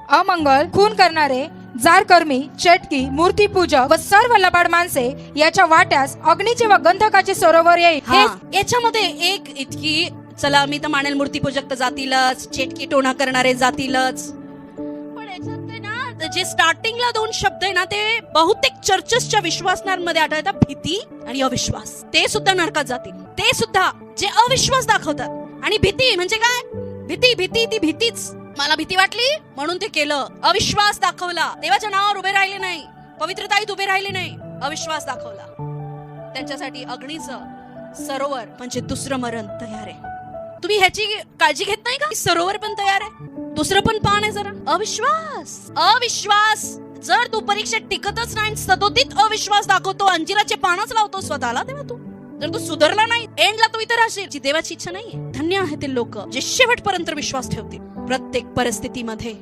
अमंगल, खून करणारे, जारकर्मी, चेटकी, मूर्तीपूजक व सर्व लबाड माणसे याच्या वाट्यास अग्नीचे व गंधकाचे सरोवर येईल. याच्यामध्ये एक इतकी, चला मी तर मानेल मूर्तीपूजक तर जातीलच, चेटकी टोणा करणारे जातीलच, पण याच्यात ते ना जे स्टार्टिंगला दोन शब्द आहे ना ते बहुतेक चर्चेसच्या विश्वासणाऱ्यांमध्ये आढळतात, भीती आणि अविश्वास. ते सुद्धा नरकात जातील, ते सुद्धा जे अविश्वास दाखवतात. आणि भीती म्हणजे काय? भीती भीती ती भीतीच. मला भीती वाटली म्हणून ते केलं, अविश्वास दाखवला, देवाच्या नावावर उभे राहिले नाही, पवित्रताईत उभे राहिले नाही, अविश्वास दाखवला. त्यांच्यासाठी अग्नीचं सरोवर म्हणजे दुसरं मरण तयार आहे. तुम्ही ह्याची काळजी घेत नाही का? सरोवर पण तयार आहे, दुसरं पण पान आहे. जरा अविश्वास, अविश्वास. जर तू परीक्षेत टिकतच नाही, सदोतीत अविश्वास दाखवतो, अंजिराचे पानच लावतो स्वतःला, तेव्हा तू जर तू सुधारला नाही, एंडला तू इतर राहशील. जी देवाची इच्छा नाहीये. धन्य आहे ते लोक जे शेवटपर्यंत विश्वास ठेवतील प्रत्येक परिस्थितीमध्ये.